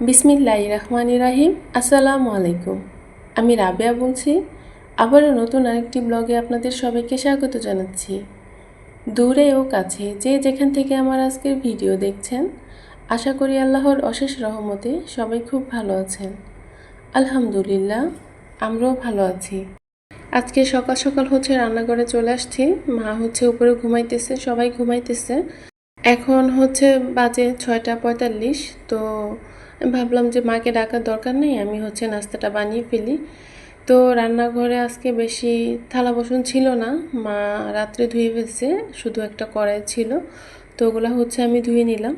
বিসমিল্লাহির রহমানির রহিম। আসসালামু আলাইকুম। আমি রাবেয়া বলছি। আবারও নতুন আরেকটি ব্লগে আপনাদের সবাইকে স্বাগত জানাচ্ছি। দূরে ও কাছে যে যেখান থেকে আমার আজকের ভিডিও দেখছেন, আশা করি আল্লাহর অশেষ রহমতে সবাই খুব ভালো আছেন। আলহামদুলিল্লাহ, আমরাও ভালো আছি। আজকে সকাল সকাল রান্নাঘরে চলে আসছি। মা উপরে ঘুমাইতেছে, সবাই ঘুমাইতেছে। এখন বাজে 6:45। তো ভাবলাম যে মাকে ডাকার দরকার নেই, আমি নাস্তাটা বানিয়ে ফেলি। তো রান্নাঘরে আজকে বেশি থালা বাসন ছিল না, মা রাত্রে ধুয়ে ফেলছে, শুধু একটা কড়াই ছিল। তো ওগুলো আমি ধুয়ে নিলাম।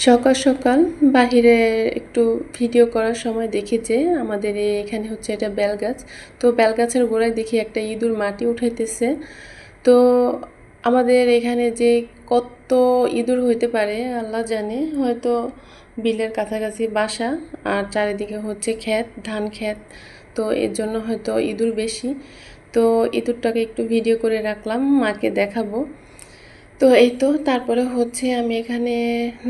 সকাল সকাল বাহিরে একটু ভিডিও করার সময় দেখি যে আমাদের এখানে এটা বেলগাছ। তো বেলগাছের গোড়ায় দেখি একটা ইঁদুর মাটি উঠাইতেছে। তো আমাদের এখানে যে কত ইঁদুর হইতে পারে আল্লাহ জানে। হয়তো বিলের কাছাকাছি বাসা, আর চারিদিকে ক্ষেত, ধান ক্ষেত। তো এর জন্য হয়তো ইঁদুর বেশি। তো ইঁদুরটাকে একটু ভিডিও করে রাখলাম, মাকে দেখাবো। তো এই তো তারপরে আমি এখানে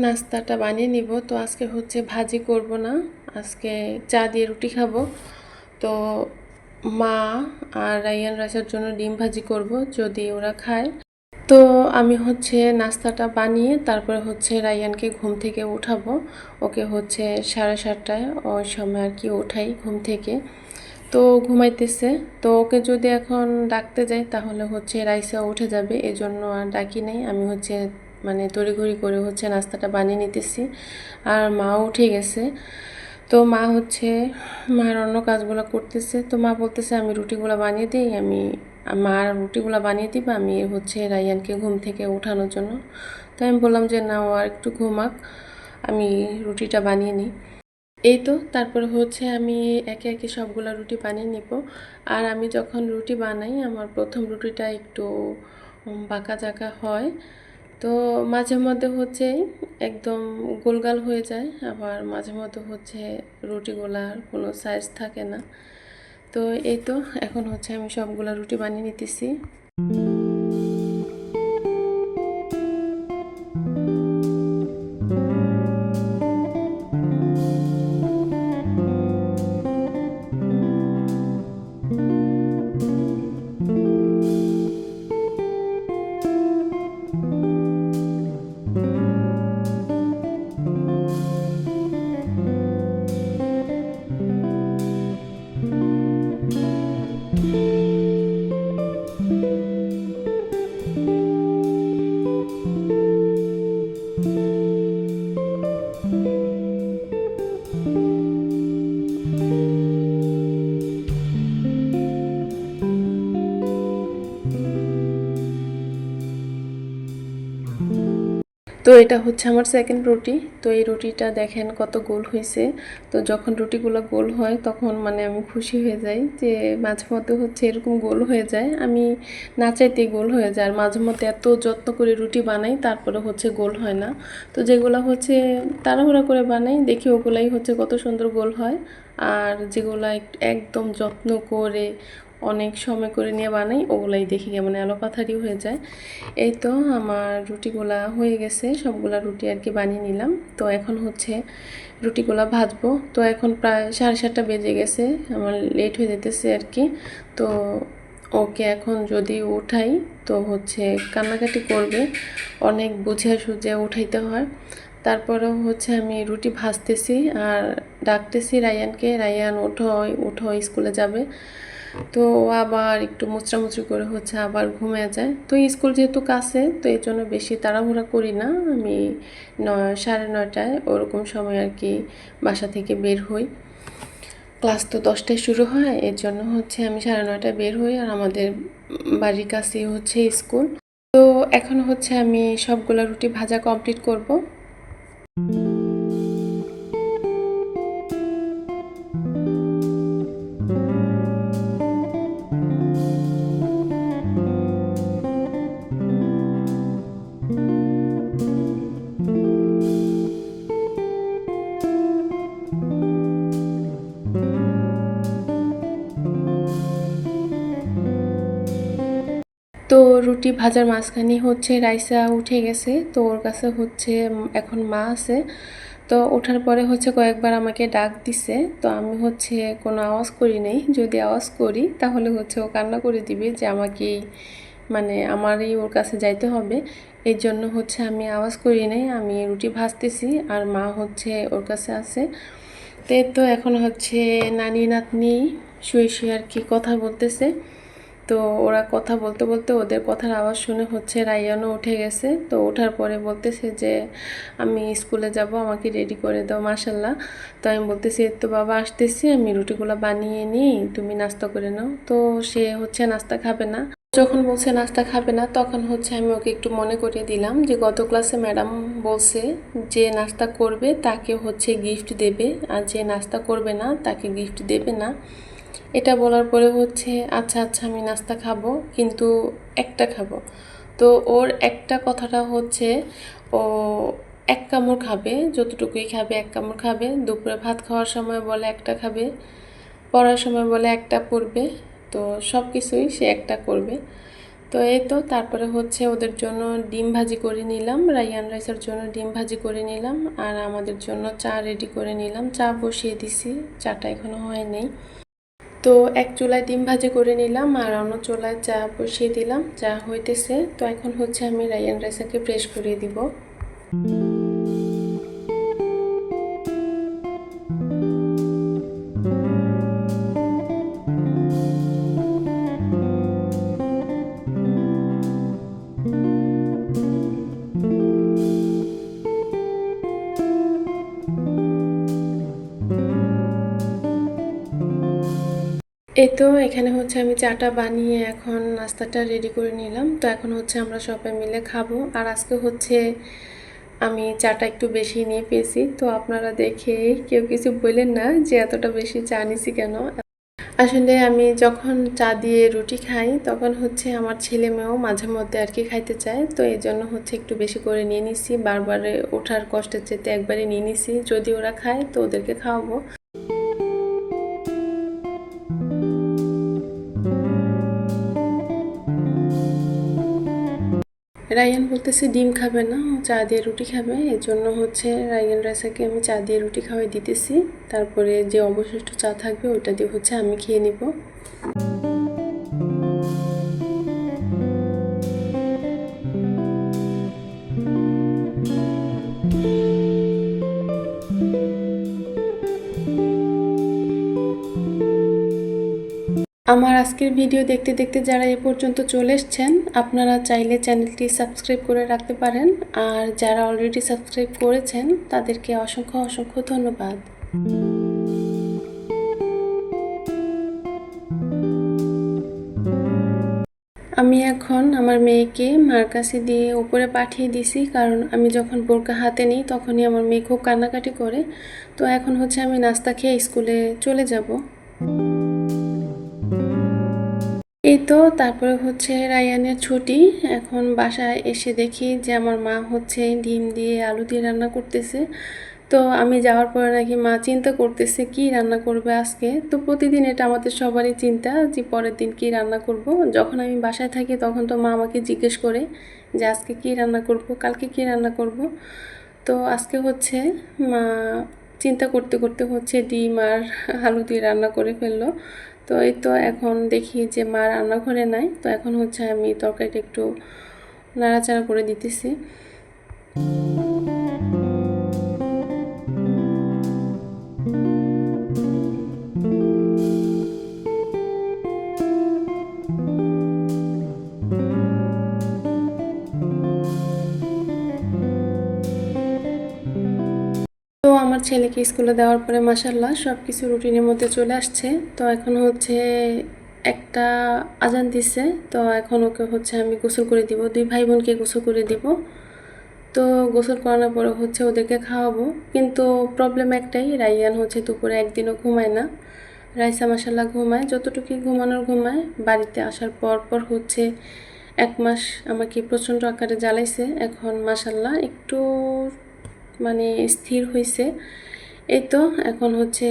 নাস্তাটা বানিয়ে নিব। তো আজকে ভাজি করব না, আজকে চা দিয়ে রুটি খাবো। তো মা আর রাইয়ান রাইসার জন্য ডিম ভাজি করব যদি ওরা খায়। তো আমি নাস্তাটা বানিয়ে তারপরে রাইয়ানকে ঘুম থেকে উঠাবো। ওকে 7:30টায় ওই সময় আর কি উঠাই ঘুম থেকে। তো ঘুমাইতেছে। তো ওকে যদি এখন ডাকতে যাই তাহলে রাইসা উঠে যাবে, এজন্য আর ডাকি নাই। আমি মানে তড়িঘড়ি করে নাস্তাটা বানিয়ে নিতেছি। আর মাও উঠে গেছে। তো মা মার অন্য কাজগুলো করতেছে। তো মা বলতেছে আমি রুটিগুলো বানিয়ে দিই, মার রুটিগুলো বানিয়ে দিবা, আমি রাইয়ানকে ঘুম থেকে ওঠানোর জন্য। তো আমি বললাম যে না, ও আর একটু ঘুমাক, আমি রুটিটা বানিয়ে নিই। এই তো তারপরে আমি একে একে সবগুলা রুটি বানিয়ে নিব। আর আমি যখন রুটি বানাই আমার প্রথম রুটিটা একটু বাঁকা জাঁকা হয়। তো মাঝে মধ্যে একদম গোলগাল হয়ে যায়, আবার মাঝে মধ্যে রুটিগুলার কোনো সাইজ থাকে না। তো এই তো এখন আমি সবগুলা রুটি বানিয়ে নিতেছি। তো এটা আমার সেকেন্ড রুটি। তো এই রুটিটা দেখেন কত গোল হয়েছে। তো যখন রুটিগুলো গোল হয় তখন মানে আমি খুশি হয়ে যাই যে মাঝে মধ্যে এরকম গোল হয়ে যায়, আমি না চাইতেই গোল হয়ে যায়। আর মাঝে মধ্যে এত যত্ন করে রুটি বানাই তারপরে গোল হয় না। তো যেগুলো তাড়াহুড়া করে বানাই দেখি ওগুলাই কত সুন্দর গোল হয়। আর যেগুলো একদম যত্ন করে অনেক সময় করে নিয়ে বানাই ওগুলাই দেখি কেমন এলোপাথারি হয়ে যায়। এই তো আমার রুটিগুলা হয়ে গেছে, সবগুলা রুটি আর কি বানিয়ে নিলাম। তো এখন রুটিগুলা ভাজবো। তো এখন প্রায় 7:30 বেজে গেছে, আমার লেট হয়ে যেতেছে আর কি। তো ওকে এখন যদি উঠাই তো কান্নাকাটি করবে, অনেক বুঝে সুঝে উঠাইতে হয়। তারপরেও আমি রুটি ভাজতেছি আর ডাকতেছি রায়ানকে, রায়ান ওঠো ওঠো, স্কুলে যাবে। তো আবার একটু মুচড়ামুচড়ি করে আবার ঘুমিয়ে যায়। তো স্কুল যেহেতু কাছে, তো এই জন্য বেশি তাড়াহুড়া করি না, আমি 9:30 ওরকম সময় আর কি বাসা থেকে বের হই। ক্লাস তো 10টায় শুরু হয়, এর জন্য আমি 9:30 বের হই। আর আমাদের বাড়ির কাছেই স্কুল। তো এখন আমি সবগুলা রুটি ভাজা কমপ্লিট করব। তো রুটি ভাজার মাঝখানে রাইসা উঠে গেছে। তো ওর কাছে এখন মা আছে। তো ওঠার পরে হচ্ছে কয়েকবার আমাকে ডাক দিছে, তো আমি হচ্ছে কোনো আওয়াজ করি নাই। যদি আওয়াজ করি তাহলে হচ্ছে ও কান্না করে দিবে যে আমাকেই মানে আমারই ওর কাছে যাইতে হবে। এই জন্য হচ্ছে আমি আওয়াজ করি নাই, আমি রুটি ভাজতেছি আর মা হচ্ছে ওর কাছে আছে। তো এখন হচ্ছে নানি নাতনি শুয়ে শুয়ে আর কি কথা বলতেছে। তো ওরা কথা বলতে বলতে ওদের কথার আওয়াজ শুনে হচ্ছে রায়ানও উঠে গেছে। তো ওঠার পরে বলতেছে যে আমি স্কুলে যাব, আমাকে রেডি করে দাও। মাশাল্লাহ। তো আমি বলতেছি তো বাবা আসতেছি, আমি রুটিগুলো বানিয়ে নিই, তুমি নাস্তা করে নাও। তো সে হচ্ছে নাস্তা খাবে না। যখন বলছে নাস্তা খাবে না তখন হচ্ছে আমি ওকে একটু মনে করিয়ে দিলাম যে গত ক্লাসে ম্যাডাম বলছে যে নাস্তা করবে তাকে হচ্ছে গিফট দেবে, আর যে নাস্তা করবে না তাকে গিফট দেবে না। এটা বলার পরে হচ্ছে আচ্ছা আচ্ছা আমি নাস্তা খাবো, কিন্তু একটা খাবো। তো ওর একটা কথাটা হচ্ছে ও এক কামড় খাবে, যতটুকুই খাবে এক কামড় খাবে। দুপুরে ভাত খাওয়ার সময় বলে একটা খাবে, পড়ার সময় বলে একটা পড়বে। তো সব কিছুই সে একটা করবে। তো এই তো তারপরে হচ্ছে ওদের জন্য ডিম ভাজি করে নিলাম, রায়ান রাইসের জন্য ডিম ভাজি করে নিলাম, আর আমাদের জন্য চা রেডি করে নিলাম। চা বসিয়ে দিছি, চাটা এখনো হয়নি। তো এক চুলায় ডিম ভাজি করে নিলাম আর অন্য চুলায় চা বসিয়ে দিলাম, চা হইতেছে। তো এখন হচ্ছে আমি রায়ান রাইসাকে ফ্রেশ করিয়ে দিব। এই তো এখানে হচ্ছে আমি চাটা বানিয়ে এখন নাস্তাটা রেডি করে নিলাম। তো এখন হচ্ছে আমরা সবাই মিলে খাবো। আর আজকে হচ্ছে আমি চাটা একটু বেশি নিয়ে পেয়েছি, তো আপনারা দেখে কেউ কিছু বললেন না যে এতটা বেশি চা নিছি কেন। আসলে আমি যখন চা দিয়ে রুটি খাই তখন হচ্ছে আমার ছেলে মেয়েও মাঝে মধ্যে আর কি খাইতে চায়, তো এই জন্য হচ্ছে একটু বেশি করে নিয়ে নিছি। বারবার ওঠার কষ্টের চেয়ে একবারে নিয়ে নিছি, যদি ওরা খায় তো ওদেরকে খাওয়াবো। রায়ান বলতেছে ডিম খাবে না, ও চা দিয়ে রুটি খাবে। এই জন্য হচ্ছে রায়ান রাইসাকে আমি চা দিয়ে রুটি খাওয়াই দিতেছি। তারপরে যে অবশিষ্ট চা থাকবে ওটা দিয়ে হচ্ছে আমি খেয়ে নিব। আমার আজকের ভিডিও দেখতে দেখতে যারা এ পর্যন্ত চলে এসেছেন, আপনারা চাইলে চ্যানেলটি সাবস্ক্রাইব করে রাখতে পারেন। আর যারা অলরেডি সাবস্ক্রাইব করেছেন তাদেরকে অসংখ্য অসংখ্য ধন্যবাদ। আমি এখন আমার মেয়েকে মার কাছে দিয়ে উপরে পাঠিয়ে দিছি, কারণ আমি যখন বোরকা হাতে নিই তখনই আমার মেয়ে খুব কান্নাকাটি করে। তো এখন হচ্ছে আমি নাস্তা খেয়ে স্কুলে চলে যাব। এই তো তারপরে হচ্ছে রায়ানের ছুটি। এখন বাসায় এসে দেখি যে আমার মা হচ্ছে ডিম দিয়ে আলু দিয়ে রান্না করতেছে। তো আমি যাওয়ার পরে নাকি মা চিন্তা করতেছে কি রান্না করবে আজকে। তো প্রতিদিন এটা আমাদের সবারই চিন্তা যে পরের দিন কি রান্না করব। যখন আমি বাসায় থাকি তখন তো মা আমাকে জিজ্ঞেস করে যে আজকে কি রান্না করব, কালকে কি রান্না করব। তো আজকে হচ্ছে মা চিন্তা করতে করতে হচ্ছে ডিম আর আলু দিয়ে রান্না করে ফেললো। তো এই তো এখন দেখি যে মা রান্নাঘরে নাই, তো এখন হচ্ছে আমি তরকারিটা একটু নাড়াচাড়া করে দিতেছি। তো আমার ছেলেকে স্কুলে দেওয়ার পরে মাশাল্লাহ সব কিছু রুটিনের মধ্যে চলে আসছে। তো এখন হচ্ছে একটা আজান দিছে, তো এখন ওকে হচ্ছে আমি গোসল করে দিব, দুই ভাই বোনকে গোসল করে দিব। তো গোসল করানোর পরে হচ্ছে ওদেরকে খাওয়াবো। কিন্তু প্রবলেম একটাই, রাইয়ান হচ্ছে দুপুরে একদিনও ঘুমায় না। রাইসা মাশাল্লাহ ঘুমায়, যতটুকুই ঘুমানোর ঘুমায়। বাড়িতে আসার পর পর হচ্ছে 1 মাস আমাকে প্রচণ্ড আকারে জ্বালাইছে। এখন মাশাল্লাহ একটু মানে স্থির হয়েছে। এই তো এখন হচ্ছে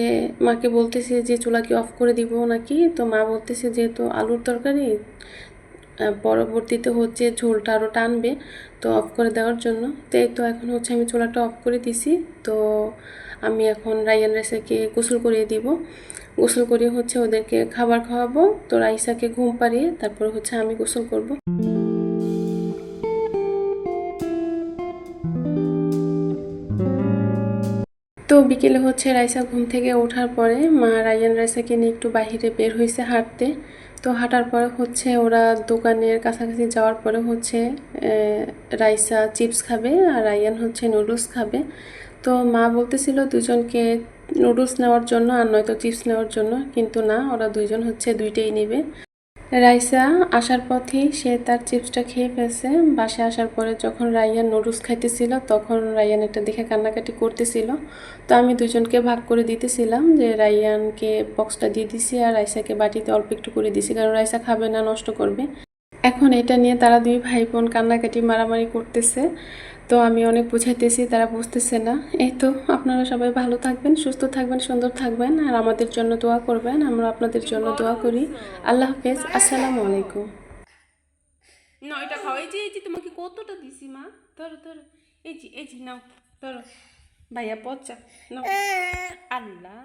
মাকে বলতেছে যে চুলা কি অফ করে দিব নাকি। তো মা বলতেছে যেহেতু আলুর তরকারি পরবর্তীতে হচ্ছে ঝোলটা আরও টানবে, তো অফ করে দেওয়ার জন্য। তো এখন হচ্ছে আমি চুলাটা অফ করে দিছি। তো আমি এখন রায়ান রাইসাকে গোসল করিয়ে দিব। গোসল করিয়ে হচ্ছে ওদেরকে খাবার খাওয়াবো। তো রাইসাকে ঘুম পাড়িয়ে তারপর হচ্ছে আমি গোসল করব। তো বিকেলে হচ্ছে রাইসা ঘুম থেকে ওঠার পরে মা রায়ান রাইসাকে নিয়ে একটু বাহিরে বের হয়েছে হাঁটতে। তো হাঁটার পরে হচ্ছে ওরা দোকানের কাছাকাছি যাওয়ার পরে হচ্ছে রাইসা চিপস খাবে আর রায়ান হচ্ছে নুডলস খাবে। তো মা বলতেছিল দুজনকে নুডলস নেওয়ার জন্য আর নয়তো চিপস নেওয়ার জন্য, কিন্তু না, ওরা দুইজন হচ্ছে দুইটাই নেবে। রাইসা আসার পথেই সে তার চিপসটা খেয়ে ফেলছে। বাসায় আসার পরে যখন রায়ান নুডলস খাইতেছিল তখন রায়ান এটা দেখে কান্নাকাটি করতেছিল। তো আমি দুজনকে ভাগ করে দিতেছিলাম, যে রায়ানকে বক্সটা দিয়ে দিছি আর রাইসাকে বাটিতে অল্প একটু করে দিছি, কারণ রাইসা খাবে না, নষ্ট করবে। এখন এটা নিয়ে তারা দুই ভাই বোন কান্নাকাটি মারামারি করতেছে। তো আমি অনেক বুঝাইতেছি, তারা বুঝতেছে না। এই তো, আপনারা সবাই ভালো থাকবেন, সুস্থ থাকবেন, সুন্দর থাকবেন আর আমাদের জন্য দোয়া করবেন। আমরা আপনাদের জন্য দোয়া করি। আল্লাহ হাফেজ, আসসালামু আলাইকুম। না এটা খাও, এই যে তোমাকে কতটা দিছি মা, ধরো ধরো, এই যে নাও, ধরো ভাইয়া পচা নাও। আল্লাহ